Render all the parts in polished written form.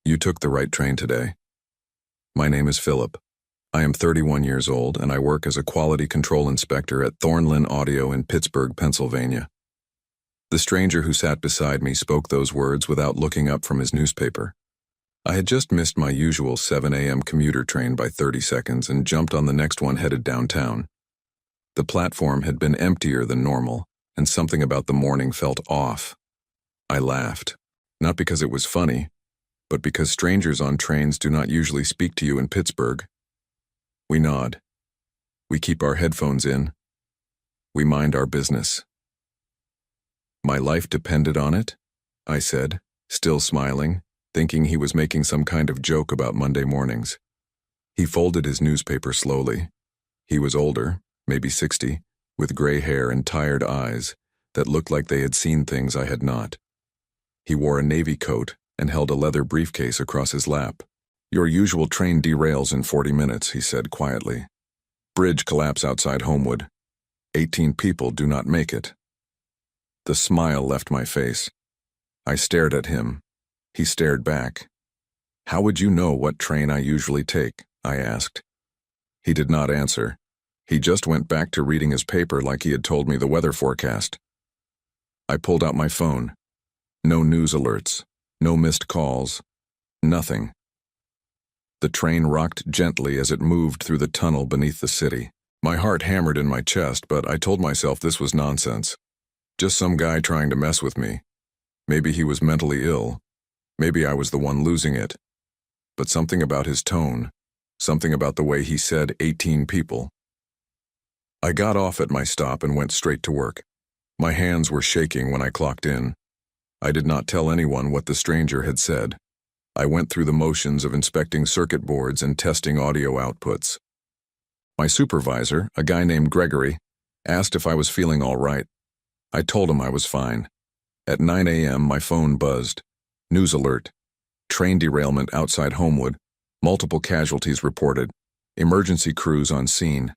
You took the right train today. My name is Philip. I am 31 years old and I work as a quality control inspector at Thornlin Audio in Pittsburgh, Pennsylvania. The stranger who sat beside me spoke those words without looking up from his newspaper. I had just missed my usual 7 a.m. commuter train by 30 seconds and jumped on the next one headed downtown. The platform had been emptier than normal, and something about the morning felt off. I laughed, not because it was funny, but because strangers on trains do not usually speak to you in Pittsburgh. We nod. We keep our headphones in. We mind our business. My life depended on it, I said, still smiling, thinking he was making some kind of joke about Monday mornings. He folded his newspaper slowly. He was older, maybe 60, with gray hair and tired eyes that looked like they had seen things I had not. He wore a navy coat and held a leather briefcase across his lap. Your usual train derails in 40 minutes, he said quietly. Bridge collapse outside Homewood. 18 people do not make it. The smile left my face. I stared at him. He stared back. How would you know what train I usually take? I asked. He did not answer. He just went back to reading his paper like he had told me the weather forecast. I pulled out my phone. No news alerts. No missed calls. Nothing. The train rocked gently as it moved through the tunnel beneath the city. My heart hammered in my chest, but I told myself this was nonsense. Just some guy trying to mess with me. Maybe he was mentally ill. Maybe I was the one losing it. But something about his tone, something about the way he said 18 people. I got off at my stop and went straight to work. My hands were shaking when I clocked in. I did not tell anyone what the stranger had said. I went through the motions of inspecting circuit boards and testing audio outputs. My supervisor, a guy named Gregory, asked if I was feeling all right. I told him I was fine. At 9 a.m., my phone buzzed. News alert. Train derailment outside Homewood. Multiple casualties reported. Emergency crews on scene.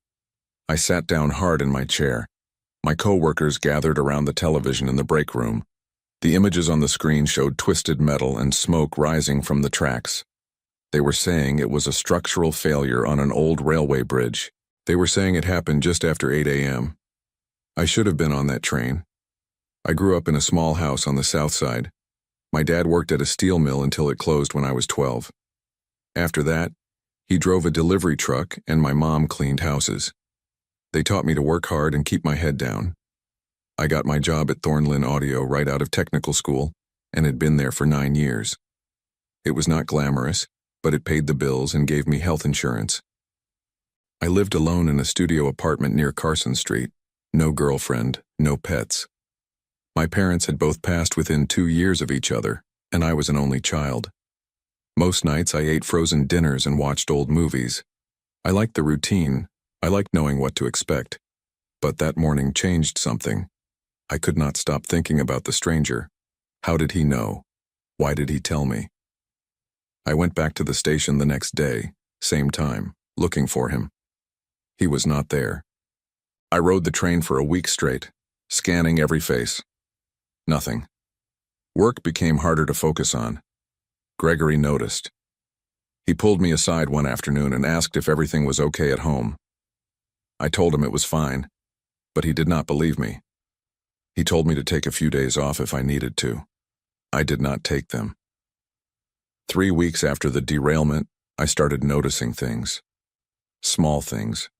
I sat down hard in my chair. My co-workers gathered around the television in the break room. The images on the screen showed twisted metal and smoke rising from the tracks. They were saying it was a structural failure on an old railway bridge. They were saying it happened just after 8 a.m. I should have been on that train. I grew up in a small house on the south side. My dad worked at a steel mill until it closed when I was 12. After that, he drove a delivery truck and my mom cleaned houses. They taught me to work hard and keep my head down. I got my job at Thornlin Audio right out of technical school and had been there for 9 years. It was not glamorous, but it paid the bills and gave me health insurance. I lived alone in a studio apartment near Carson Street. No girlfriend, no pets. My parents had both passed within 2 years of each other, and I was an only child. Most nights I ate frozen dinners and watched old movies. I liked the routine. I liked knowing what to expect. But that morning changed something. I could not stop thinking about the stranger. How did he know? Why did he tell me? I went back to the station the next day, same time, looking for him. He was not there. I rode the train for a week straight, scanning every face. Nothing. Work became harder to focus on. Gregory noticed. He pulled me aside one afternoon and asked if everything was okay at home. I told him it was fine, but he did not believe me. He told me to take a few days off if I needed to. I did not take them. 3 weeks after the derailment, I started noticing things. Small things.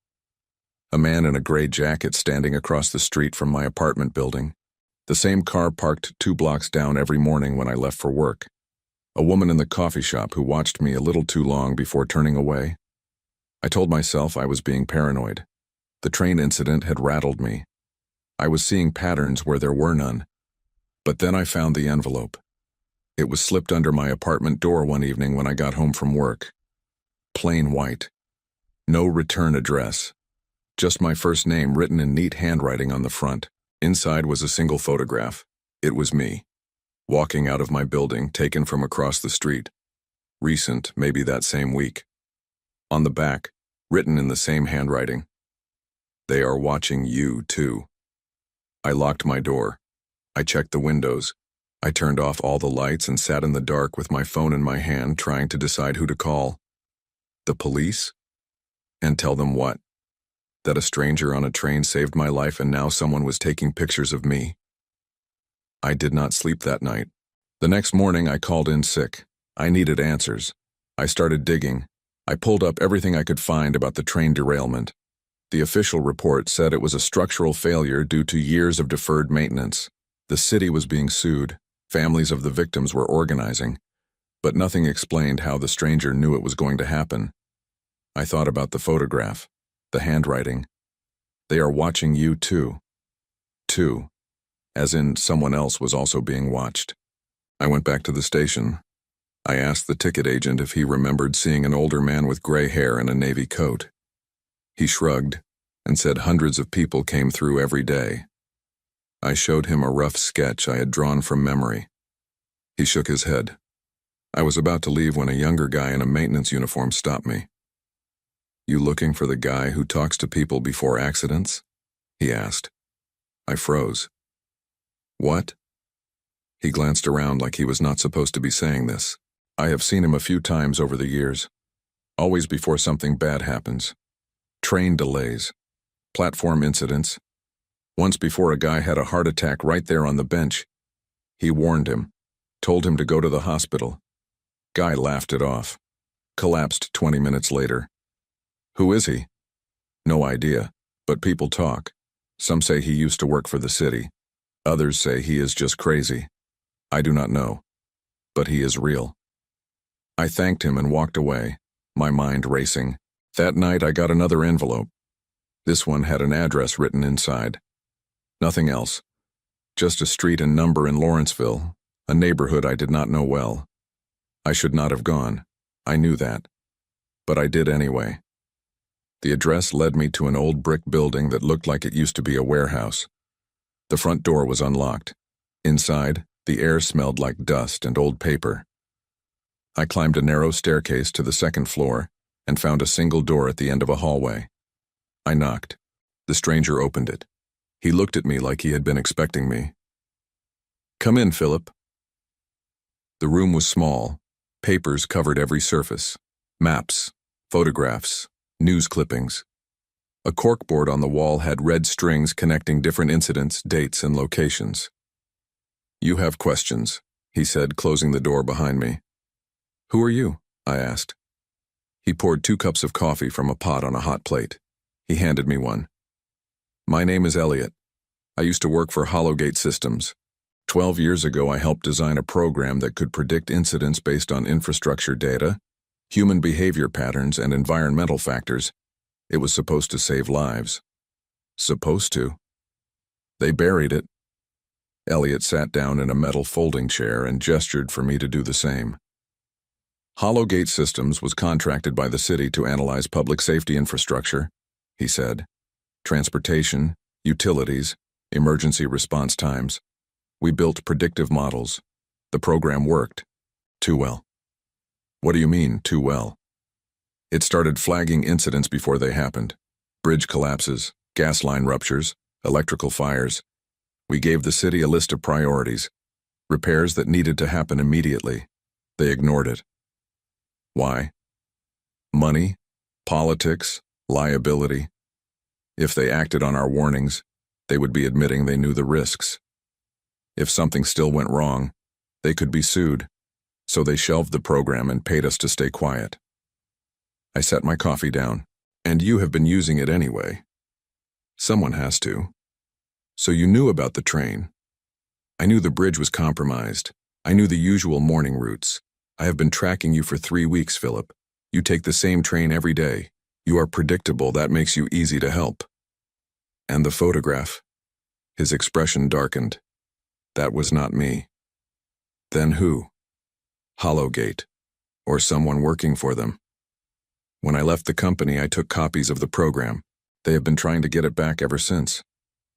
A man in a gray jacket standing across the street from my apartment building. The same car parked 2 blocks down every morning when I left for work. A woman in the coffee shop who watched me a little too long before turning away. I told myself I was being paranoid. The train incident had rattled me. I was seeing patterns where there were none. But then I found the envelope. It was slipped under my apartment door one evening when I got home from work. Plain white. No return address. Just my first name written in neat handwriting on the front. Inside was a single photograph. It was me. Walking out of my building, taken from across the street. Recent, maybe that same week. On the back, written in the same handwriting. They are watching you, too. I locked my door. I checked the windows. I turned off all the lights and sat in the dark with my phone in my hand trying to decide who to call. The police? And tell them what? That a stranger on a train saved my life and now someone was taking pictures of me. I did not sleep that night. The next morning I called in sick. I needed answers. I started digging. I pulled up everything I could find about the train derailment. The official report said it was a structural failure due to years of deferred maintenance. The city was being sued. Families of the victims were organizing. But nothing explained how the stranger knew it was going to happen. I thought about the photograph, the handwriting. They are watching you too. Too. As in someone else was also being watched. I went back to the station. I asked the ticket agent if he remembered seeing an older man with gray hair and a navy coat. He shrugged and said hundreds of people came through every day. I showed him a rough sketch I had drawn from memory. He shook his head. I was about to leave when a younger guy in a maintenance uniform stopped me. "You looking for the guy who talks to people before accidents?" he asked. I froze. "What?" He glanced around like he was not supposed to be saying this. I have seen him a few times over the years. Always before something bad happens. Train delays. Platform incidents. Once before a guy had a heart attack right there on the bench. He warned him. Told him to go to the hospital. Guy laughed it off. Collapsed 20 minutes later. Who is he? No idea, but people talk. Some say he used to work for the city. Others say he is just crazy. I do not know. But he is real. I thanked him and walked away, my mind racing. That night I got another envelope. This one had an address written inside. Nothing else. Just a street and number in Lawrenceville, a neighborhood I did not know well. I should not have gone. I knew that. But I did anyway. The address led me to an old brick building that looked like it used to be a warehouse. The front door was unlocked. Inside, the air smelled like dust and old paper. I climbed a narrow staircase to the second floor and found a single door at the end of a hallway. I knocked. The stranger opened it. He looked at me like he had been expecting me. "Come in, Philip." The room was small. Papers covered every surface. Maps, photographs, news clippings. A corkboard on the wall had red strings connecting different incidents, dates, and locations. "You have questions," he said, closing the door behind me. "Who are you?" I asked. He poured 2 cups of coffee from a pot on a hot plate. He handed me one. "My name is Elliot. I used to work for Hollowgate Systems. 12 years ago, I helped design a program that could predict incidents based on infrastructure data, human behavior patterns, and environmental factors. It was supposed to save lives." Supposed to. They buried it. Elliot sat down in a metal folding chair and gestured for me to do the same. "Hollowgate Systems was contracted by the city to analyze public safety infrastructure," he said. "Transportation, utilities, emergency response times. We built predictive models. The program worked. Too well." "What do you mean, too well?" "It started flagging incidents before they happened. Bridge collapses, gas line ruptures, electrical fires. We gave the city a list of priorities, repairs that needed to happen immediately. They ignored it. Why? Money, politics, liability. If they acted on our warnings, they would be admitting they knew the risks. If something still went wrong, they could be sued. So they shelved the program and paid us to stay quiet." I set my coffee down. "And you have been using it anyway." "Someone has to." "So you knew about the train?" "I knew the bridge was compromised. I knew the usual morning routes. I have been tracking you for 3 weeks, Philip. You take the same train every day. You are predictable. That makes you easy to help." "And the photograph?" His expression darkened. "That was not me." "Then who?" "Hollowgate, or someone working for them. When I left the company, I took copies of the program. They have been trying to get it back ever since.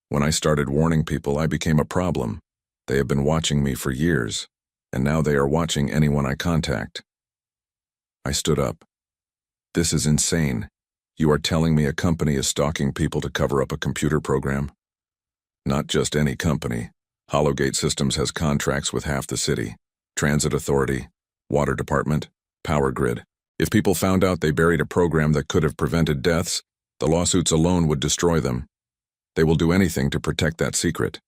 When I started warning people, I became a problem. They have been watching me for years, and now they are watching anyone I contact." I stood up. "This is insane. You are telling me a company is stalking people to cover up a computer program?" "Not just any company. Hollowgate Systems has contracts with half the city. Transit Authority, Water Department, Power Grid. If people found out they buried a program that could have prevented deaths, the lawsuits alone would destroy them. They will do anything to protect that secret.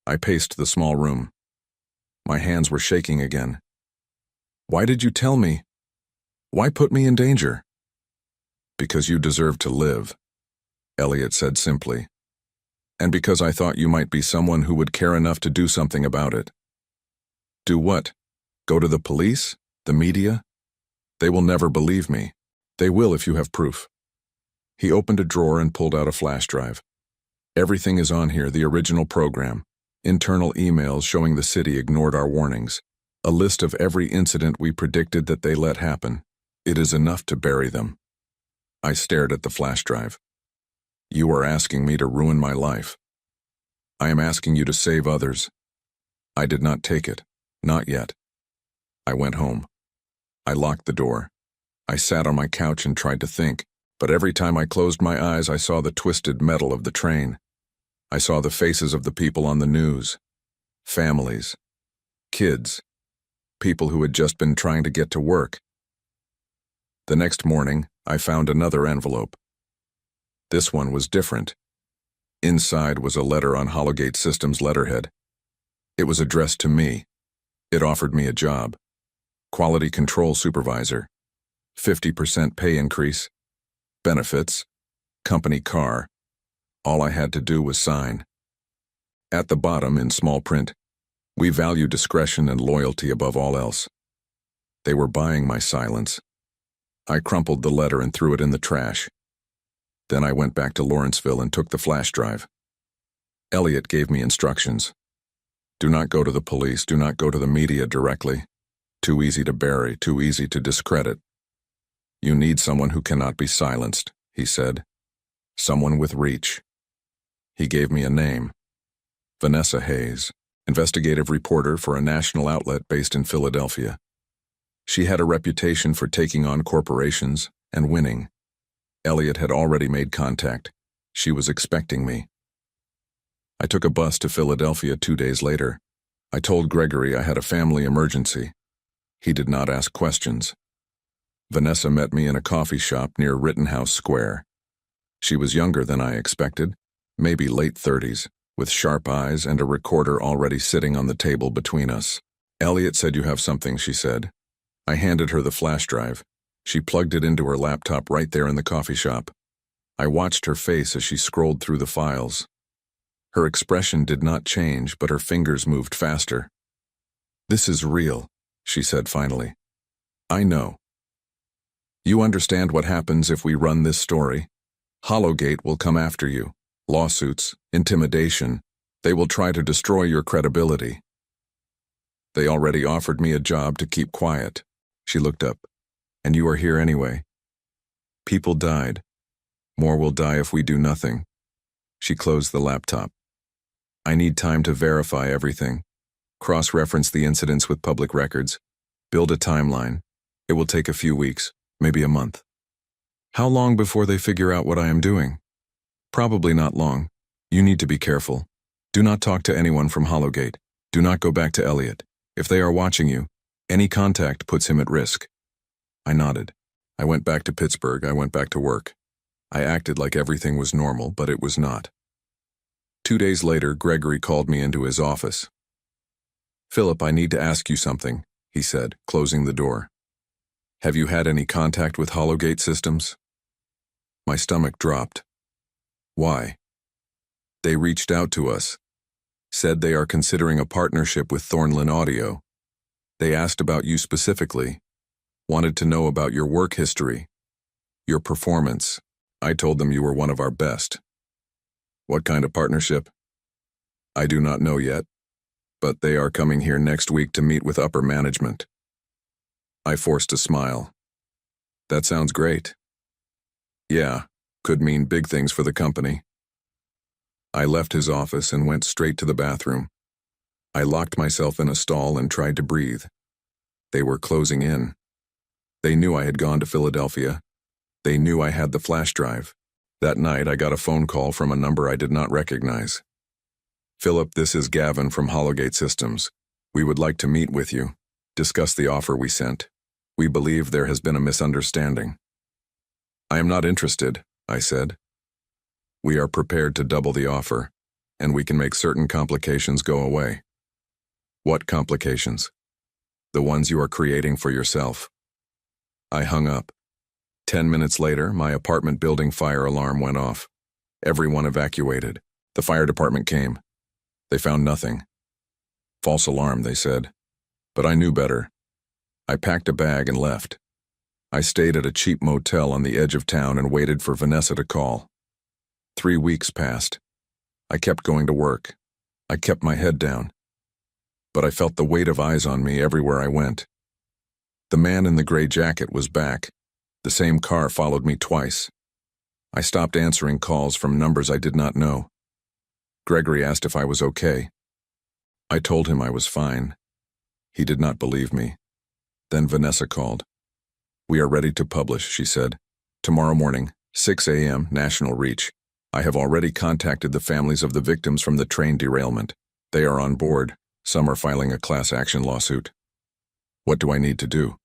I paced the small room. My hands were shaking again. Why did you tell me? Why put me in danger? Because you deserve to live, Elliot said simply. And because I thought you might be someone who would care enough to do something about it. Do what? Go to the police? The media? They will never believe me. They will if you have proof. He opened a drawer and pulled out a flash drive. Everything is on here, the original program. Internal emails showing the city ignored our warnings. A list of every incident we predicted that they let happen. It is enough to bury them. I stared at the flash drive. You are asking me to ruin my life. I am asking you to save others. I did not take it. Not yet. I went home. I locked the door. I sat on my couch and tried to think, but every time I closed my eyes I saw the twisted metal of the train. I saw the faces of the people on the news. Families. Kids. People who had just been trying to get to work. The next morning, I found another envelope. This one was different. Inside was a letter on Hollowgate Systems letterhead. It was addressed to me. It offered me a job. Quality Control Supervisor. 50% pay increase. Benefits. Company car. All I had to do was sign. At the bottom, in small print, we value discretion and loyalty above all else. They were buying my silence. I crumpled the letter and threw it in the trash. Then I went back to Lawrenceville and took the flash drive. Elliot gave me instructions. Do not go to the police, do not go to the media directly. Too easy to bury, too easy to discredit. You need someone who cannot be silenced, he said. Someone with reach. He gave me a name. Vanessa Hayes, investigative reporter for a national outlet based in Philadelphia. She had a reputation for taking on corporations and winning. Elliot had already made contact. She was expecting me. I took a bus to Philadelphia 2 days later. I told Gregory I had a family emergency. He did not ask questions. Vanessa met me in a coffee shop near Rittenhouse Square. She was younger than I expected, maybe late 30s, with sharp eyes and a recorder already sitting on the table between us. Elliot said you have something, she said. I handed her the flash drive. She plugged it into her laptop right there in the coffee shop. I watched her face as she scrolled through the files. Her expression did not change, but her fingers moved faster. This is real, she said finally. I know. You understand what happens if we run this story? Hollowgate will come after you. Lawsuits, intimidation. They will try to destroy your credibility. They already offered me a job to keep quiet. She looked up. And you are here anyway. People died. More will die if we do nothing. She closed the laptop. I need time to verify everything. Cross-reference the incidents with public records. Build a timeline. It will take a few weeks, maybe a month. How long before they figure out what I am doing? Probably not long. You need to be careful. Do not talk to anyone from Hollowgate. Do not go back to Elliot. If they are watching you, any contact puts him at risk. I nodded. I went back to Pittsburgh. I went back to work. I acted like everything was normal, but it was not. 2 days later, Gregory called me into his office. Philip, I need to ask you something, he said, closing the door. Have you had any contact with Hollowgate Systems? My stomach dropped. Why? They reached out to us. Said they are considering a partnership with Thornlin Audio. They asked about you specifically. Wanted to know about your work history. Your performance. I told them you were one of our best. What kind of partnership? I do not know yet, but they are coming here next week to meet with upper management. I forced a smile. That sounds great. Yeah, could mean big things for the company. I left his office and went straight to the bathroom. I locked myself in a stall and tried to breathe. They were closing in. They knew I had gone to Philadelphia. They knew I had the flash drive. That night I got a phone call from a number I did not recognize. Philip, this is Gavin from Hollowgate Systems. We would like to meet with you, discuss the offer we sent. We believe there has been a misunderstanding. I am not interested, I said. We are prepared to double the offer, and we can make certain complications go away. What complications? The ones you are creating for yourself. I hung up. 10 minutes later, my apartment building fire alarm went off. Everyone evacuated. The fire department came. They found nothing. False alarm, they said. But I knew better. I packed a bag and left. I stayed at a cheap motel on the edge of town and waited for Vanessa to call. 3 weeks passed. I kept going to work. I kept my head down. But I felt the weight of eyes on me everywhere I went. The man in the gray jacket was back. The same car followed me twice. I stopped answering calls from numbers I did not know. Gregory asked if I was okay. I told him I was fine. He did not believe me. Then Vanessa called. We are ready to publish, she said. Tomorrow morning, 6 a.m., National Reach. I have already contacted the families of the victims from the train derailment. They are on board. Some are filing a class action lawsuit. What do I need to do?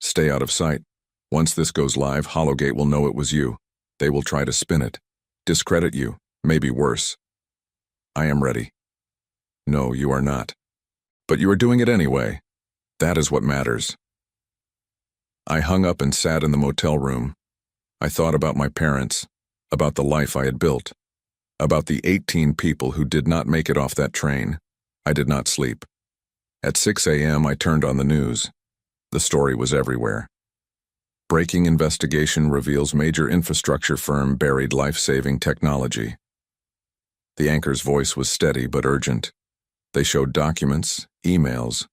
Stay out of sight. Once this goes live, Hollowgate will know it was you. They will try to spin it, discredit you, maybe worse. I am ready. No, you are not. But you are doing it anyway. That is what matters. I hung up and sat in the motel room. I thought about my parents, about the life I had built, about the 18 people who did not make it off that train. I did not sleep. At 6 a.m., I turned on the news. The story was everywhere. Breaking investigation reveals major infrastructure firm buried life-saving technology. The anchor's voice was steady but urgent. They showed documents, emails,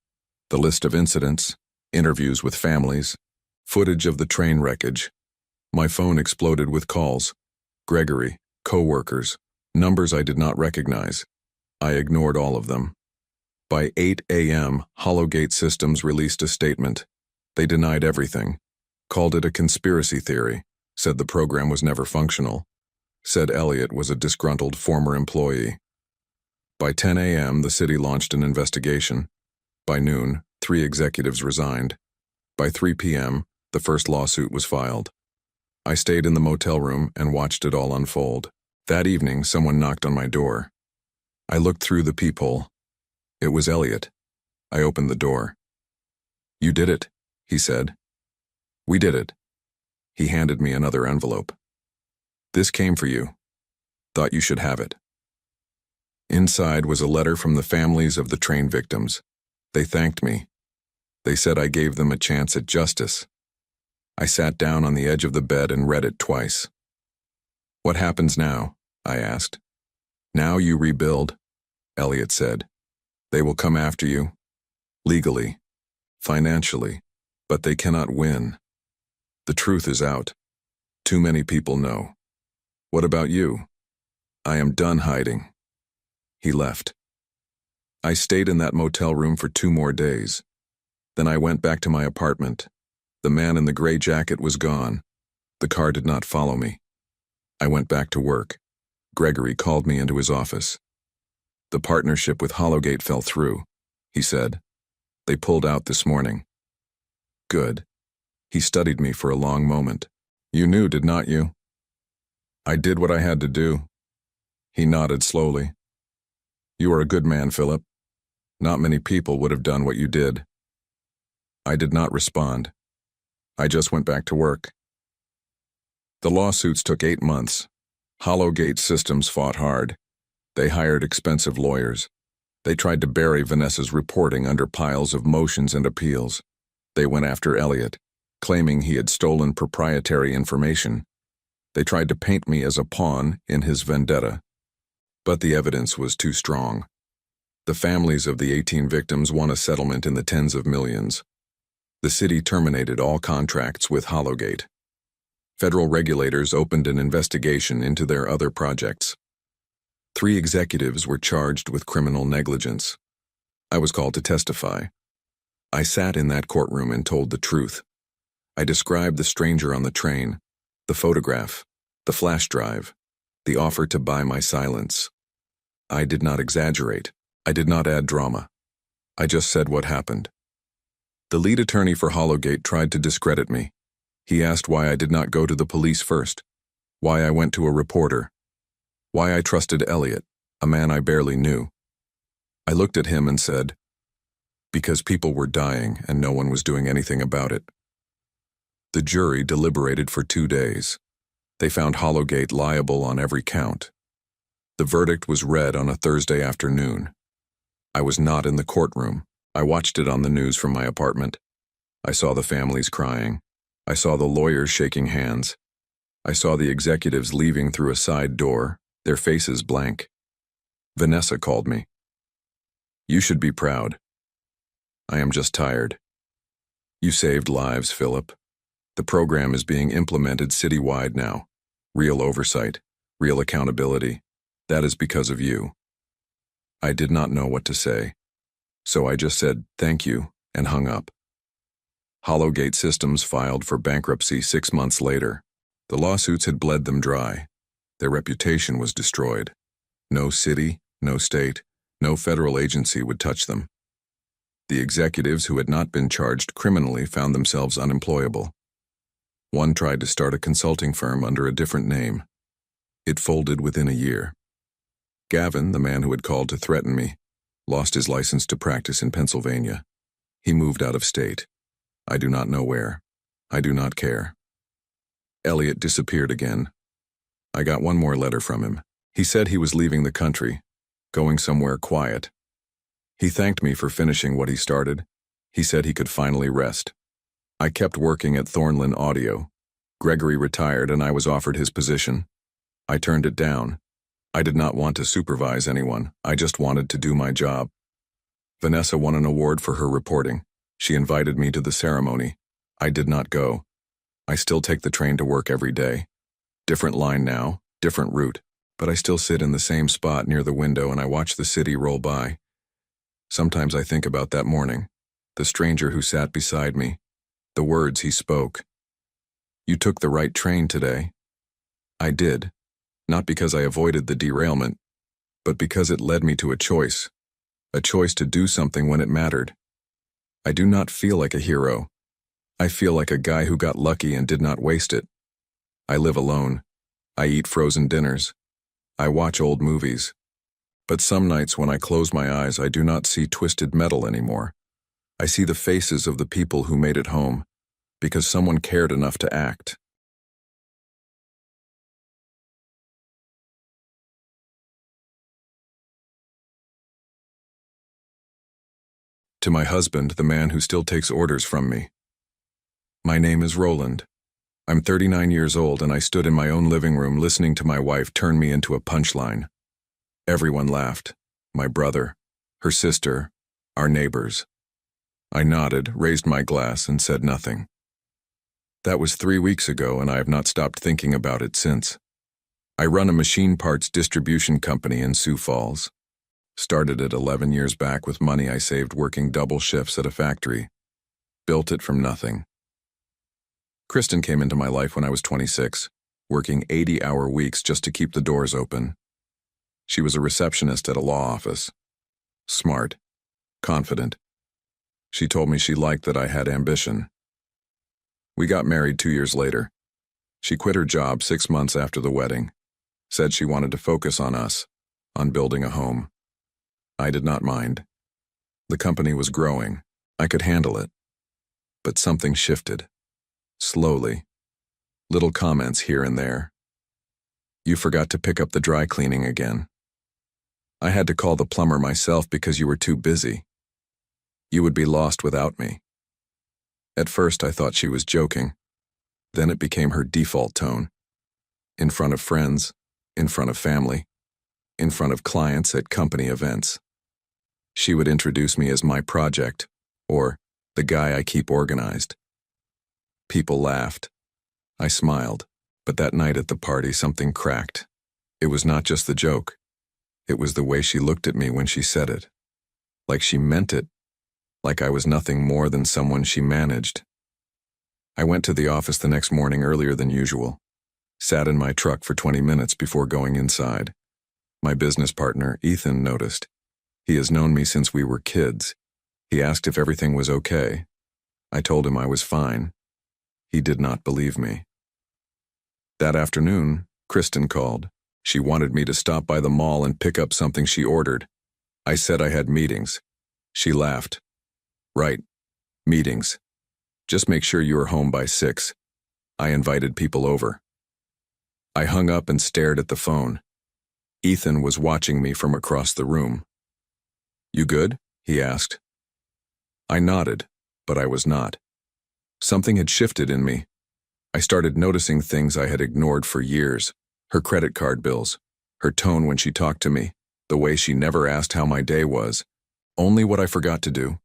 the list of incidents, interviews with families, footage of the train wreckage. My phone exploded with calls. Gregory, co-workers, numbers I did not recognize. I ignored all of them. By 8 a.m., Hollowgate Systems released a statement. They denied everything, called it a conspiracy theory, said the program was never functional, said Elliot was a disgruntled former employee. By 10 a.m., the city launched an investigation. By noon, 3 executives resigned. By 3 p.m., the first lawsuit was filed. I stayed in the motel room and watched it all unfold. That evening, someone knocked on my door. I looked through the peephole. It was Elliot. I opened the door. You did it, he said. We did it. He handed me another envelope. This came for you. Thought you should have it. Inside was a letter from the families of the train victims. They thanked me. They said I gave them a chance at justice. I sat down on the edge of the bed and read it twice. What happens now? I asked. Now you rebuild, Elliot said. They will come after you, legally, financially, but they cannot win. The truth is out. Too many people know. What about you? I am done hiding. He left. I stayed in that motel room for 2 more days. Then I went back to my apartment. The man in the gray jacket was gone. The car did not follow me. I went back to work. Gregory called me into his office. The partnership with Hollowgate fell through, he said. They pulled out this morning. Good. He studied me for a long moment. You knew, did not you? I did what I had to do. He nodded slowly. You are a good man, Philip. Not many people would have done what you did. I did not respond. I just went back to work. The lawsuits took 8 months. Hollowgate Systems fought hard. They hired expensive lawyers. They tried to bury Vanessa's reporting under piles of motions and appeals. They went after Elliot, claiming he had stolen proprietary information. They tried to paint me as a pawn in his vendetta. But the evidence was too strong. The families of the 18 victims won a settlement in the tens of millions. The city terminated all contracts with Hollowgate. Federal regulators opened an investigation into their other projects. 3 executives were charged with criminal negligence. I was called to testify. I sat in that courtroom and told the truth. I described the stranger on the train, the photograph, the flash drive, the offer to buy my silence. I did not exaggerate. I did not add drama. I just said what happened. The lead attorney for Hollowgate tried to discredit me. He asked why I did not go to the police first, why I went to a reporter, why I trusted Elliot, a man I barely knew. I looked at him and said, because people were dying and no one was doing anything about it. The jury deliberated for 2 days. They found Hollowgate liable on every count. The verdict was read on a Thursday afternoon. I was not in the courtroom. I watched it on the news from my apartment. I saw the families crying. I saw the lawyers shaking hands. I saw the executives leaving through a side door, their faces blank. Vanessa called me. You should be proud. I am just tired. You saved lives, Philip. The program is being implemented citywide now. Real oversight, real accountability. That is because of you. I did not know what to say, so I just said thank you and hung up. Hollowgate Systems filed for bankruptcy 6 months later. The lawsuits had bled them dry. Their reputation was destroyed. No city, no state, no federal agency would touch them. The executives who had not been charged criminally found themselves unemployable. One tried to start a consulting firm under a different name. It folded within a year. Gavin, the man who had called to threaten me, lost his license to practice in Pennsylvania. He moved out of state. I do not know where. I do not care. Elliot disappeared again. I got one more letter from him. He said he was leaving the country, going somewhere quiet. He thanked me for finishing what he started. He said he could finally rest. I kept working at Thornlin Audio. Gregory retired and I was offered his position. I turned it down. I did not want to supervise anyone. I just wanted to do my job. Vanessa won an award for her reporting. She invited me to the ceremony. I did not go. I still take the train to work every day. Different line now, different route, but I still sit in the same spot near the window and I watch the city roll by. Sometimes I think about that morning, the stranger who sat beside me, the words he spoke. You took the right train today. I did. Not because I avoided the derailment, but because it led me to a choice to do something when it mattered. I do not feel like a hero. I feel like a guy who got lucky and did not waste it. I live alone. I eat frozen dinners. I watch old movies. But some nights when I close my eyes, I do not see twisted metal anymore. I see the faces of the people who made it home, because someone cared enough to act. To my husband, the man who still takes orders from me. My name is Roland. I'm 39 years old and I stood in my own living room listening to my wife turn me into a punchline. Everyone laughed. My brother, her sister, our neighbors. I nodded, raised my glass, and said nothing. That was 3 weeks ago and I have not stopped thinking about it since. I run a machine parts distribution company in Sioux Falls. Started it 11 years back with money I saved working double shifts at a factory. Built it from nothing. Kristen came into my life when I was 26, working 80-hour weeks just to keep the doors open. She was a receptionist at a law office. Smart. Confident. She told me she liked that I had ambition. We got married 2 years later. She quit her job 6 months after the wedding. Said she wanted to focus on us, on building a home. I did not mind. The company was growing. I could handle it. But something shifted. Slowly. Little comments here and there. You forgot to pick up the dry cleaning again. I had to call the plumber myself because you were too busy. You would be lost without me. At first I thought she was joking. Then it became her default tone. In front of friends, in front of family, in front of clients at company events. She would introduce me as my project, or the guy I keep organized. People laughed. I smiled, but that night at the party something cracked. It was not just the joke. It was the way she looked at me when she said it. Like she meant it. Like I was nothing more than someone she managed. I went to the office the next morning earlier than usual. Sat in my truck for 20 minutes before going inside. My business partner, Ethan, noticed. He has known me since we were kids. He asked if everything was okay. I told him I was fine. He did not believe me. That afternoon, Kristen called. She wanted me to stop by the mall and pick up something she ordered. I said I had meetings. She laughed. Right, meetings. Just make sure you are home by 6. I invited people over. I hung up and stared at the phone. Ethan was watching me from across the room. You good? He asked. I nodded, but I was not. Something had shifted in me. I started noticing things I had ignored for years. Her credit card bills, her tone when she talked to me, the way she never asked how my day was, only what I forgot to do.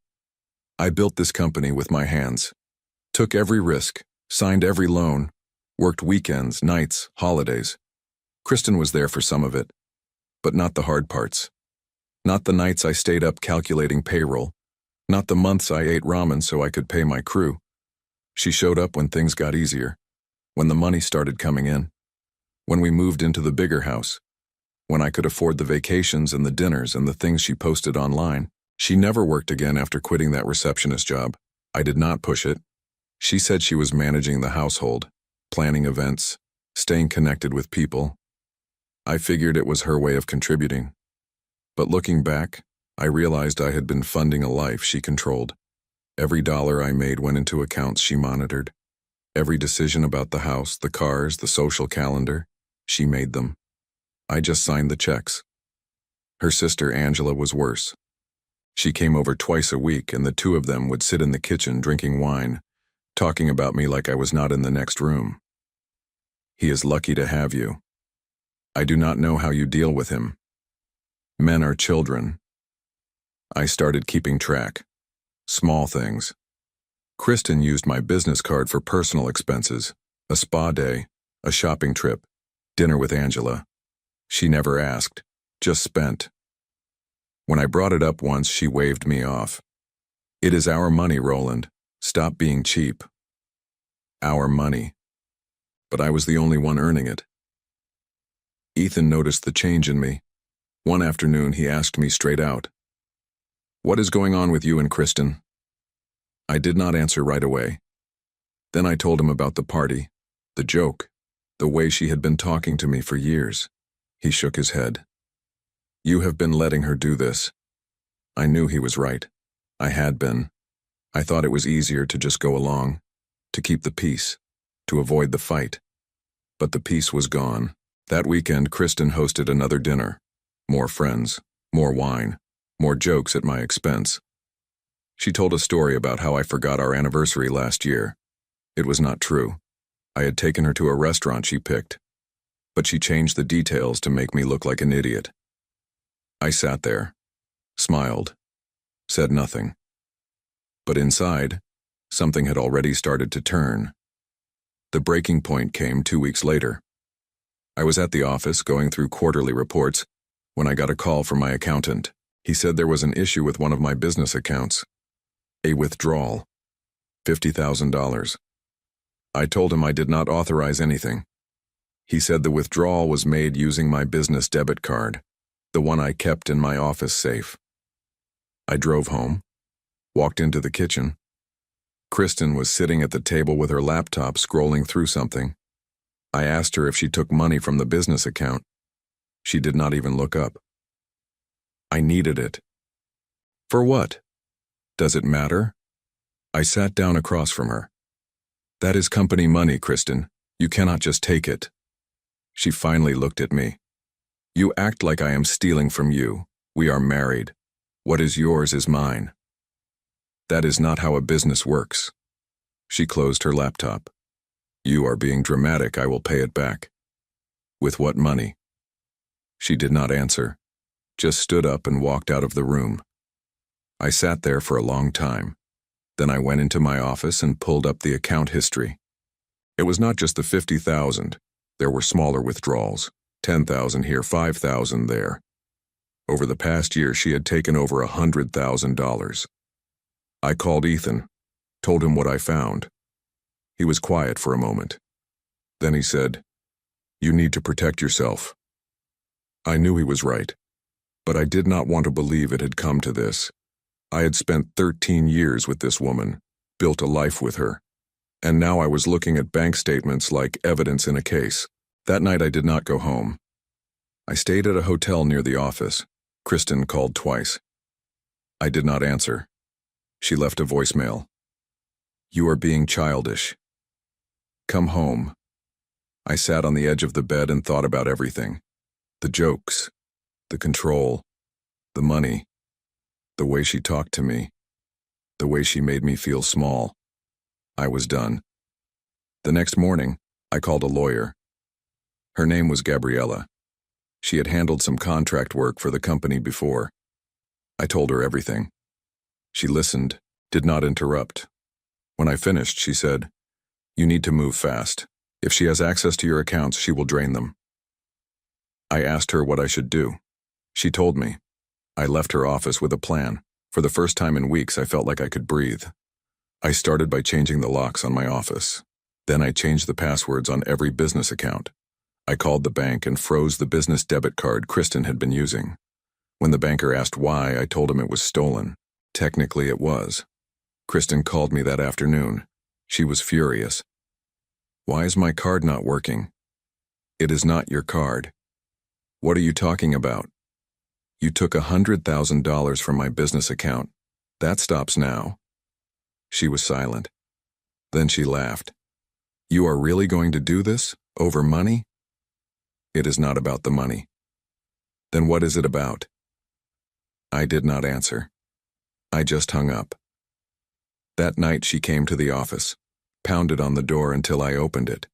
I built this company with my hands, took every risk, signed every loan, worked weekends, nights, holidays. Kristen was there for some of it, but not the hard parts. Not the nights I stayed up calculating payroll, not the months I ate ramen so I could pay my crew. She showed up when things got easier, when the money started coming in, when we moved into the bigger house, when I could afford the vacations and the dinners and the things she posted online. She never worked again after quitting that receptionist job. I did not push it. She said she was managing the household, planning events, staying connected with people. I figured it was her way of contributing. But looking back, I realized I had been funding a life she controlled. Every dollar I made went into accounts she monitored. Every decision about the house, the cars, the social calendar, she made them. I just signed the checks. Her sister, Angela, was worse. She came over twice a week, and the two of them would sit in the kitchen drinking wine, talking about me like I was not in the next room. He is lucky to have you. I do not know how you deal with him. Men are children. I started keeping track. Small things. Kristen used my business card for personal expenses, a spa day, a shopping trip, dinner with Angela. She never asked, just spent. When I brought it up once, she waved me off. It is our money, Roland. Stop being cheap. Our money. But I was the only one earning it. Ethan noticed the change in me. One afternoon, he asked me straight out, "What is going on with you and Kristen?" I did not answer right away. Then I told him about the party, the joke, the way she had been talking to me for years. He shook his head. You have been letting her do this. I knew he was right. I had been. I thought it was easier to just go along, to keep the peace, to avoid the fight. But the peace was gone. That weekend, Kristen hosted another dinner. More friends, more wine, more jokes at my expense. She told a story about how I forgot our anniversary last year. It was not true. I had taken her to a restaurant she picked, but she changed the details to make me look like an idiot. I sat there, smiled, said nothing. But inside, something had already started to turn. The breaking point came 2 weeks later. I was at the office going through quarterly reports when I got a call from my accountant. He said there was an issue with one of my business accounts. A withdrawal. $50,000. I told him I did not authorize anything. He said the withdrawal was made using my business debit card, the one I kept in my office safe. I drove home, walked into the kitchen. Kristen was sitting at the table with her laptop scrolling through something. I asked her if she took money from the business account. She did not even look up. I needed it. For what? Does it matter? I sat down across from her. That is company money, Kristen. You cannot just take it. She finally looked at me. You act like I am stealing from you. We are married. What is yours is mine. That is not how a business works. She closed her laptop. You are being dramatic. I will pay it back. With what money? She did not answer, just stood up and walked out of the room. I sat there for a long time. Then I went into my office and pulled up the account history. It was not just the $50,000. There were smaller withdrawals, $10,000 here, $5,000 there. Over the past year, she had taken over $100,000. I called Ethan, told him what I found. He was quiet for a moment. Then he said, "You need to protect yourself." I knew he was right, but I did not want to believe it had come to this. I had spent 13 years with this woman, built a life with her, and now I was looking at bank statements like evidence in a case. That night I did not go home. I stayed at a hotel near the office. Kristen called twice. I did not answer. She left a voicemail. "You are being childish. Come home." I sat on the edge of the bed and thought about everything. The jokes, the control, the money, the way she talked to me, the way she made me feel small. I was done. The next morning, I called a lawyer. Her name was Gabriella. She had handled some contract work for the company before. I told her everything. She listened, did not interrupt. When I finished, she said, "You need to move fast. If she has access to your accounts, she will drain them." I asked her what I should do. She told me. I left her office with a plan. For the first time in weeks, I felt like I could breathe. I started by changing the locks on my office. Then I changed the passwords on every business account. I called the bank and froze the business debit card Kristen had been using. When the banker asked why, I told him it was stolen. Technically, it was. Kristen called me that afternoon. She was furious. "Why is my card not working?" "It is not your card." "What are you talking about?" "You took $100,000 from my business account. That stops now." She was silent. Then she laughed. "You are really going to do this? Over money?" "It is not about the money." "Then what is it about?" I did not answer. I just hung up. That night she came to the office, pounded on the door until I opened it.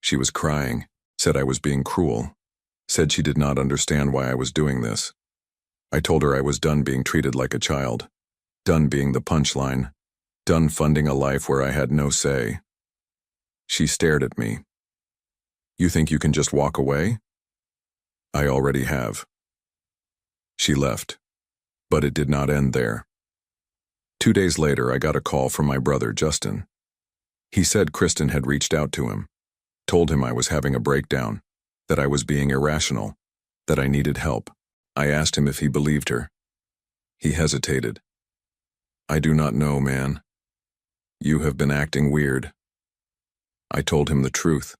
She was crying, said I was being cruel, said she did not understand why I was doing this. I told her I was done being treated like a child, done being the punchline, done funding a life where I had no say. She stared at me. "You think you can just walk away?" "I already have." She left, but it did not end there. 2 days later, I got a call from my brother, Justin. He said Kristen had reached out to him, told him I was having a breakdown, that I was being irrational, that I needed help. I asked him if he believed her. He hesitated. "I do not know, man. You have been acting weird." I told him the truth.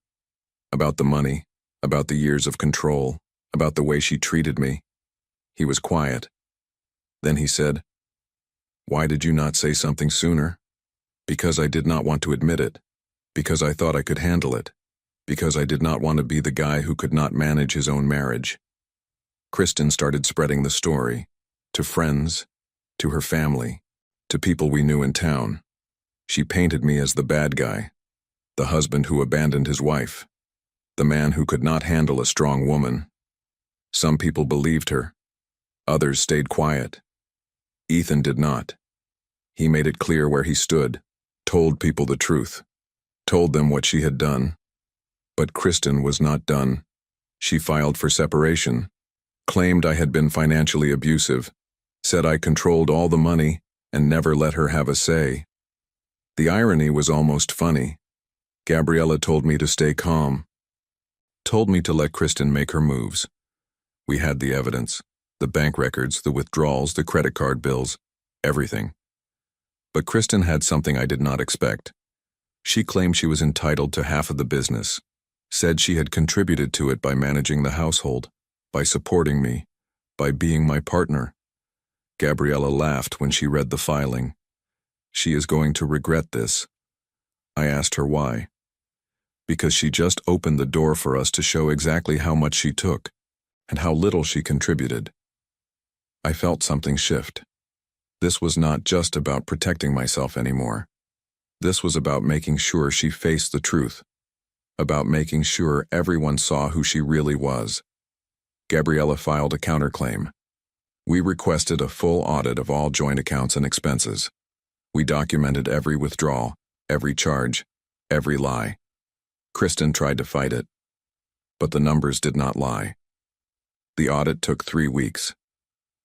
About the money, about the years of control, about the way she treated me. He was quiet. Then he said, "Why did you not say something sooner?" "Because I did not want to admit it. Because I thought I could handle it. Because I did not want to be the guy who could not manage his own marriage." Kristen started spreading the story, to friends, to her family, to people we knew in town. She painted me as the bad guy, the husband who abandoned his wife, the man who could not handle a strong woman. Some people believed her. Others stayed quiet. Ethan did not. He made it clear where he stood, told people the truth, told them what she had done. But Kristen was not done. She filed for separation, claimed I had been financially abusive, said I controlled all the money and never let her have a say. The irony was almost funny. Gabriella told me to stay calm, told me to let Kristen make her moves. We had the evidence, the bank records, the withdrawals, the credit card bills, everything. But Kristen had something I did not expect. She claimed she was entitled to half of the business, said she had contributed to it by managing the household, by supporting me, by being my partner. Gabriella laughed when she read the filing. She is going to regret this. I asked her why. Because she just opened the door for us to show exactly how much she took and how little she contributed. I felt something shift. This was not just about protecting myself anymore. This was about making sure she faced the truth, about making sure everyone saw who she really was. Gabriella filed a counterclaim. We requested a full audit of all joint accounts and expenses. We documented every withdrawal, every charge, every lie. Kristen tried to fight it, but the numbers did not lie. The audit took 3 weeks.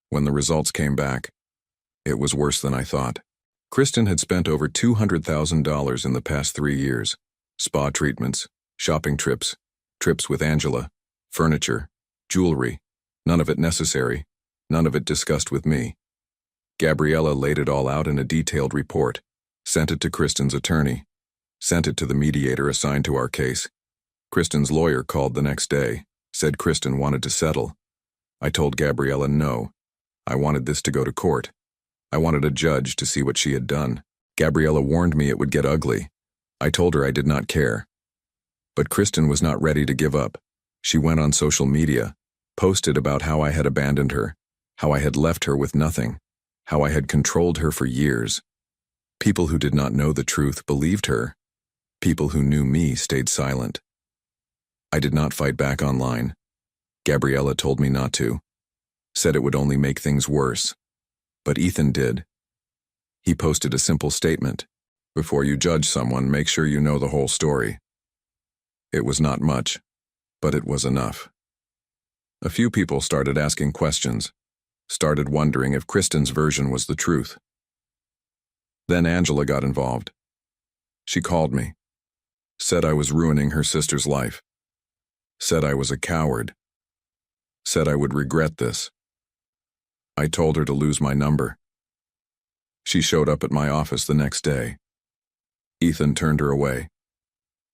When the results came back, it was worse than I thought. Kristen had spent over $200,000 in the past 3 years. Spa treatments, shopping trips, trips with Angela, furniture, jewelry, None of it necessary, none of it discussed with me. Gabriella laid it all out in a detailed report, sent it to Kristen's attorney, sent it to the mediator assigned to our case. Kristen's lawyer called the next day, said Kristen wanted to settle. I told Gabriella no. I wanted this to go to court. I wanted a judge to see what she had done. Gabriella warned me it would get ugly. I told her I did not care. But Kristen was not ready to give up. She went on social media, posted about how I had abandoned her, how I had left her with nothing, how I had controlled her for years. People who did not know the truth believed her. People who knew me stayed silent. I did not fight back online. Gabriella told me not to. Said it would only make things worse. But Ethan did. He posted a simple statement. Before you judge someone, make sure you know the whole story. It was not much, but it was enough. A few people started asking questions, started wondering if Kristen's version was the truth. Then Angela got involved. She called me, said I was ruining her sister's life, said I was a coward, said I would regret this. I told her to lose my number. She showed up at my office the next day. Ethan turned her away,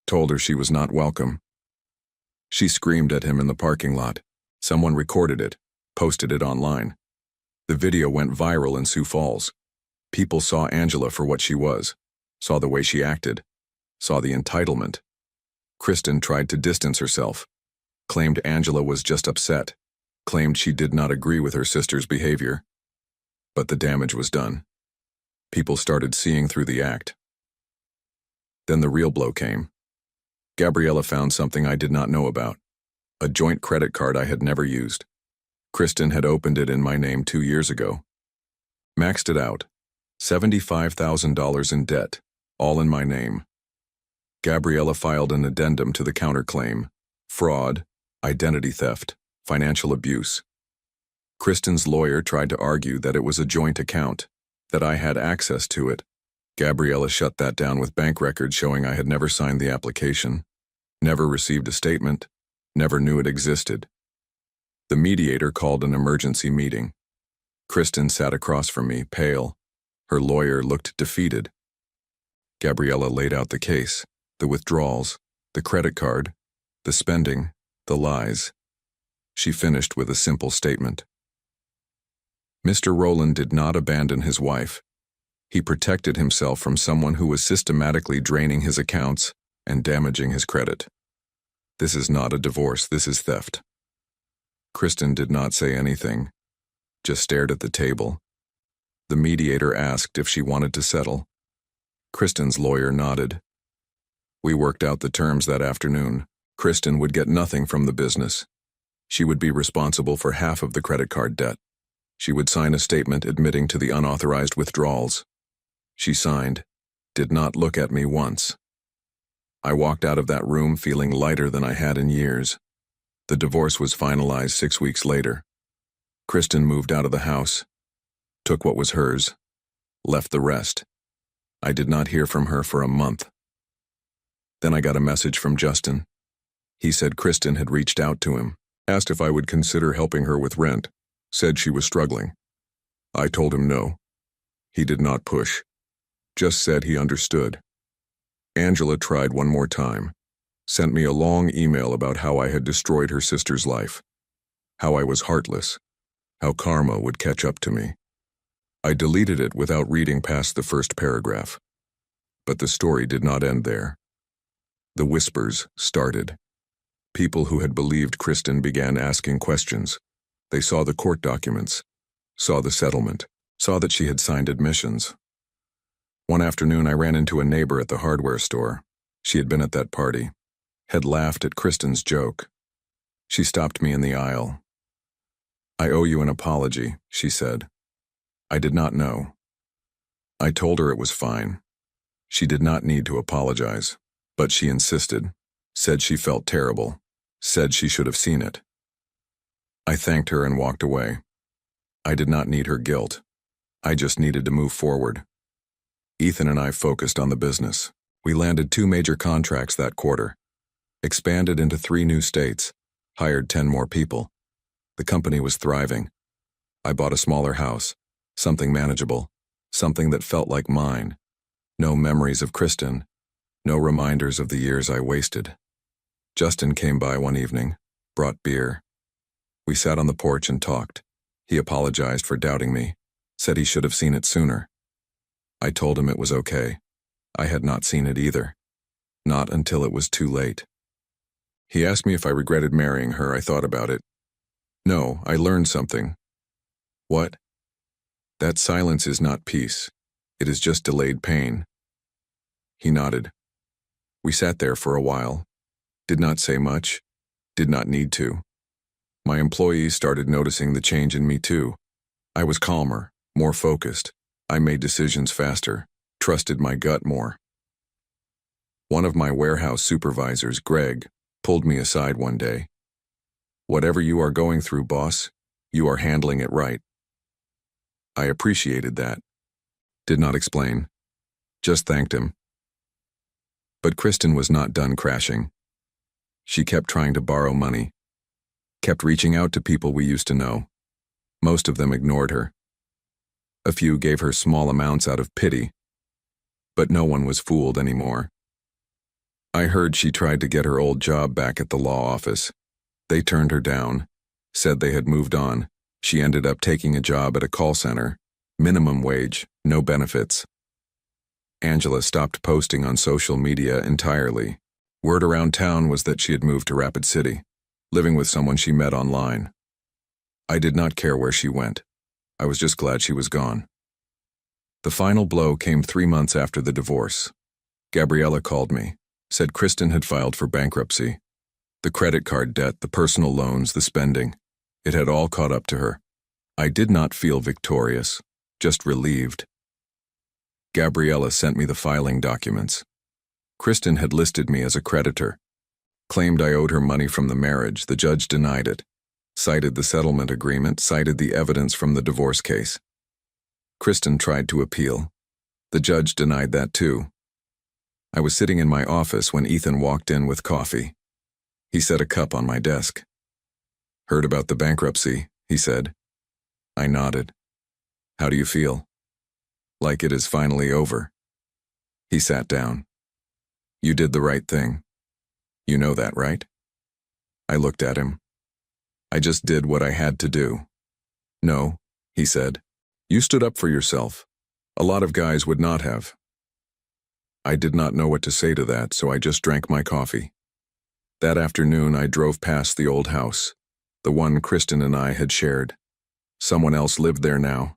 told her she was not welcome. She screamed at him in the parking lot. Someone recorded it, posted it online. The video went viral in Sioux Falls. People saw Angela for what she was, saw the way she acted, saw the entitlement. Kristen tried to distance herself, claimed Angela was just upset, claimed she did not agree with her sister's behavior. But the damage was done. People started seeing through the act. Then the real blow came. Gabriella found something I did not know about, a joint credit card I had never used. Kristen had opened it in my name 2 years ago. Maxed it out, $75,000 in debt, all in my name. Gabriella filed an addendum to the counterclaim: fraud, identity theft, financial abuse. Kristen's lawyer tried to argue that it was a joint account, that I had access to it. Gabriella shut that down with bank records showing I had never signed the application, never received a statement, never knew it existed. The mediator called an emergency meeting. Kristen sat across from me, pale. Her lawyer looked defeated. Gabriella laid out the case, the withdrawals, the credit card, the spending, the lies. She finished with a simple statement. Mr. Rowland did not abandon his wife. He protected himself from someone who was systematically draining his accounts and damaging his credit. This is not a divorce, this is theft. Kristen did not say anything, just stared at the table. The mediator asked if she wanted to settle. Kristen's lawyer nodded. We worked out the terms that afternoon. Kristen would get nothing from the business. She would be responsible for half of the credit card debt. She would sign a statement admitting to the unauthorized withdrawals. She signed, did not look at me once. I walked out of that room feeling lighter than I had in years. The divorce was finalized 6 weeks later. Kristen moved out of the house, took what was hers, left the rest. I did not hear from her for a month. Then I got a message from Justin. He said Kristen had reached out to him, asked if I would consider helping her with rent, said she was struggling. I told him no. He did not push, just said he understood. Angela tried one more time, sent me a long email about how I had destroyed her sister's life, how I was heartless, how karma would catch up to me. I deleted it without reading past the first paragraph. But the story did not end there. The whispers started. People who had believed Kristen began asking questions. They saw the court documents, saw the settlement, saw that she had signed admissions. One afternoon I ran into a neighbor at the hardware store. She had been at that party, had laughed at Kristen's joke. She stopped me in the aisle. I owe you an apology, she said. I did not know. I told her it was fine. She did not need to apologize, but she insisted, said she felt terrible, said she should have seen it. I thanked her and walked away. I did not need her guilt. I just needed to move forward. Ethan and I focused on the business. We landed 2 major contracts that quarter, expanded into 3 new states, hired 10 more people. The company was thriving. I bought a smaller house, something manageable, something that felt like mine. No memories of Kristen, no reminders of the years I wasted. Justin came by one evening, brought beer. We sat on the porch and talked. He apologized for doubting me, said he should have seen it sooner. I told him it was okay. I had not seen it either. Not until it was too late. He asked me if I regretted marrying her. I thought about it. No, I learned something. What? That silence is not peace. It is just delayed pain. He nodded. We sat there for a while. Did not say much. Did not need to. My employees started noticing the change in me too. I was calmer, more focused. I made decisions faster, trusted my gut more. One of my warehouse supervisors, Greg, pulled me aside one day. Whatever you are going through, boss, you are handling it right. I appreciated that. Did not explain. Just thanked him. But Kristen was not done crashing. She kept trying to borrow money. Kept reaching out to people we used to know. Most of them ignored her. A few gave her small amounts out of pity. But no one was fooled anymore. I heard she tried to get her old job back at the law office. They turned her down, said they had moved on. She ended up taking a job at a call center, minimum wage, no benefits. Angela stopped posting on social media entirely. Word around town was that she had moved to Rapid City, living with someone she met online. I did not care where she went. I was just glad she was gone. The final blow came 3 months after the divorce. Gabriella called me, said Kristen had filed for bankruptcy. The credit card debt, the personal loans, the spending, it had all caught up to her. I did not feel victorious, just relieved. Gabriella sent me the filing documents. Kristen had listed me as a creditor, claimed I owed her money from the marriage. The judge denied it, cited the settlement agreement, cited the evidence from the divorce case. Kristen tried to appeal. The judge denied that too. I was sitting in my office when Ethan walked in with coffee. He set a cup on my desk. Heard about the bankruptcy, he said. I nodded. How do you feel? Like it is finally over. He sat down. You did the right thing. You know that, right? I looked at him. I just did what I had to do. No, he said. You stood up for yourself. A lot of guys would not have. I did not know what to say to that, so I just drank my coffee. That afternoon, I drove past the old house, the one Kristen and I had shared. Someone else lived there now.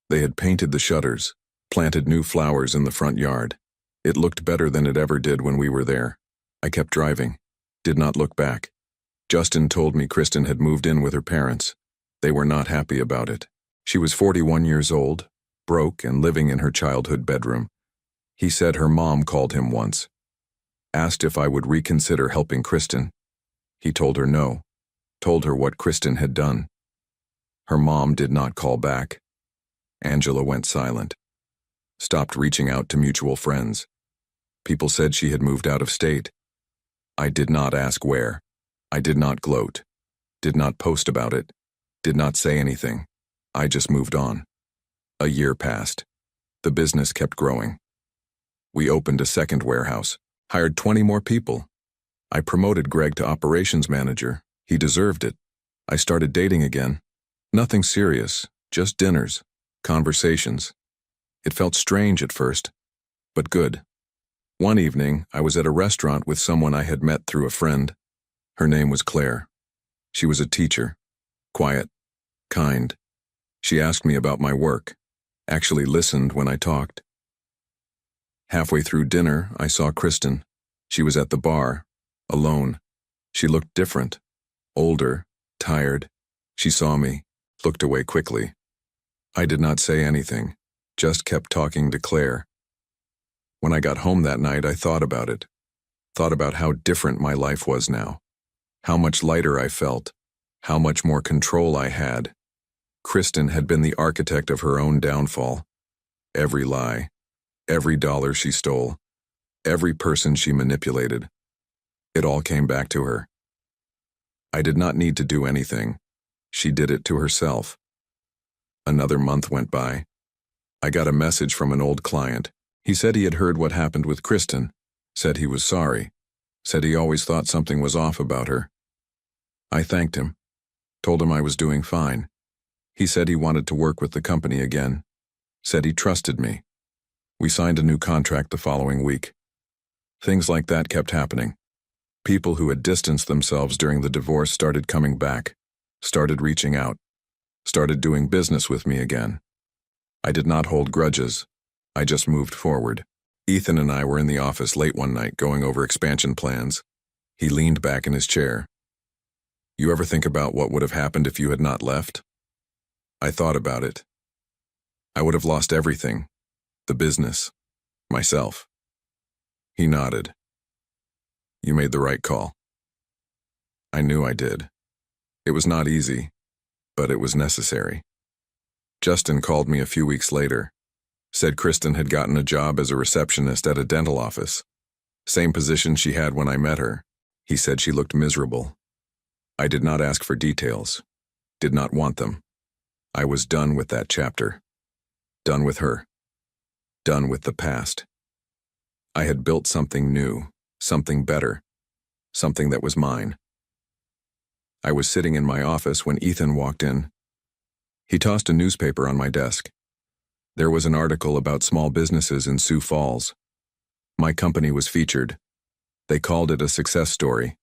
They had painted the shutters, planted new flowers in the front yard. It looked better than it ever did when we were there. I kept driving, did not look back. Justin told me Kristen had moved in with her parents. They were not happy about it. She was 41 years old, broke and living in her childhood bedroom. He said her mom called him once, asked if I would reconsider helping Kristen. He told her no, told her what Kristen had done. Her mom did not call back. Angela went silent, stopped reaching out to mutual friends. People said she had moved out of state. I did not ask where. I did not gloat, did not post about it, did not say anything. I just moved on. A year passed. The business kept growing. We opened a second warehouse, hired 20 more people. I promoted Greg to operations manager. He deserved it. I started dating again. Nothing serious, just dinners, conversations. It felt strange at first, but good. One evening, I was at a restaurant with someone I had met through a friend. Her name was Claire. She was a teacher, quiet, kind. She asked me about my work, actually listened when I talked. Halfway through dinner, I saw Kristen. She was at the bar, alone. She looked different, older, tired. She saw me, looked away quickly. I did not say anything, just kept talking to Claire. When I got home that night, I thought about it. Thought about how different my life was now. How much lighter I felt. How much more control I had. Kristen had been the architect of her own downfall. Every lie, every dollar she stole, every person she manipulated. It all came back to her. I did not need to do anything, She did it to herself. Another month went by. I got a message from an old client. He said he had heard what happened with Kristen, said he was sorry, said he always thought something was off about her. I thanked him, told him I was doing fine. He said he wanted to work with the company again, said he trusted me. We signed a new contract the following week. Things like that kept happening. People who had distanced themselves during the divorce started coming back, started reaching out, started doing business with me again. I did not hold grudges. I just moved forward. Ethan and I were in the office late one night going over expansion plans. He leaned back in his chair. You ever think about what would have happened if you had not left? I thought about it. I would have lost everything. The business. Myself. He nodded. You made the right call. I knew I did. It was not easy, but it was necessary. Justin called me a few weeks later, said Kristen had gotten a job as a receptionist at a dental office. Same position she had when I met her. He said she looked miserable. I did not ask for details, did not want them. I was done with that chapter. Done with her. Done with the past. I had built something new, something better, something that was mine. I was sitting in my office when Ethan walked in. He tossed a newspaper on my desk. There was an article about small businesses in Sioux Falls. My company was featured. They called it a success story.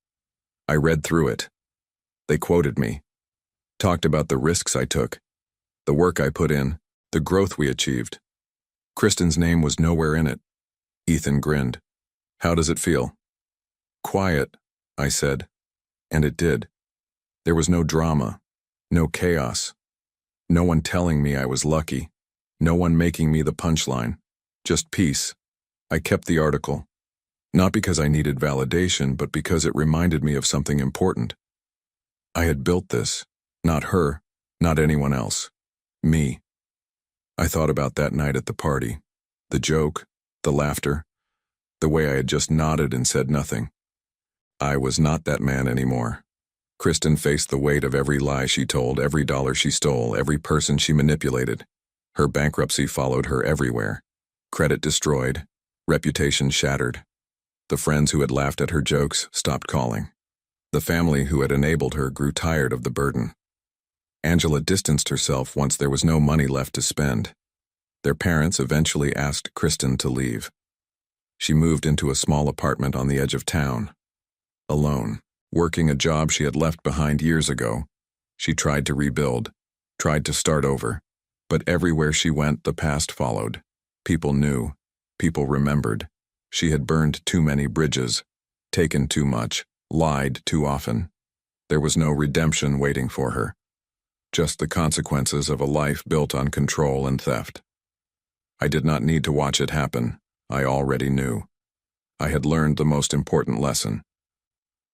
I read through it. They quoted me, talked about the risks I took, the work I put in, the growth we achieved. Kristen's name was nowhere in it. Ethan grinned. How does it feel? Quiet, I said. And it did. There was no drama, no chaos, no one telling me I was lucky, no one making me the punchline, just peace. I kept the article, not because I needed validation, but because it reminded me of something important. I had built this, not her, not anyone else, me. I thought about that night at the party, the joke, the laughter, the way I had just nodded and said nothing. I was not that man anymore. Kristen faced the weight of every lie she told, every dollar she stole, every person she manipulated. Her bankruptcy followed her everywhere. Credit destroyed, reputation shattered. The friends who had laughed at her jokes stopped calling. The family who had enabled her grew tired of the burden. Angela distanced herself once there was no money left to spend. Their parents eventually asked Kristen to leave. She moved into a small apartment on the edge of town. Alone, working a job she had left behind years ago, she tried to rebuild, tried to start over. But everywhere she went, the past followed. People knew, people remembered. She had burned too many bridges, taken too much, lied too often. There was no redemption waiting for her. Just the consequences of a life built on control and theft. I did not need to watch it happen. I already knew. I had learned the most important lesson.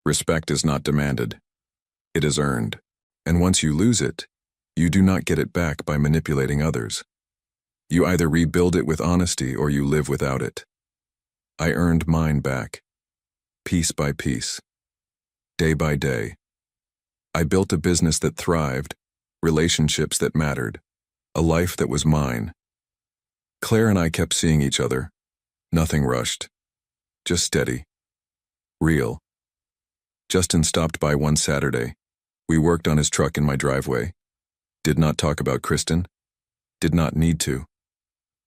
Respect is not demanded. It is earned. And once you lose it, you do not get it back by manipulating others. You either rebuild it with honesty or you live without it. I earned mine back, piece by piece, day by day. I built a business that thrived, relationships that mattered, a life that was mine. Claire and I kept seeing each other. Nothing rushed, just steady, real. Justin stopped by one Saturday. We worked on his truck in my driveway. Did not talk about Kristen. Did not need to.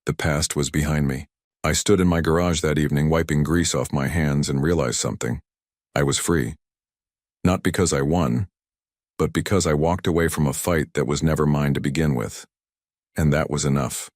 The past was behind me. I stood in my garage that evening wiping grease off my hands and realized something. I was free. Not because I won, but because I walked away from a fight that was never mine to begin with. And that was enough.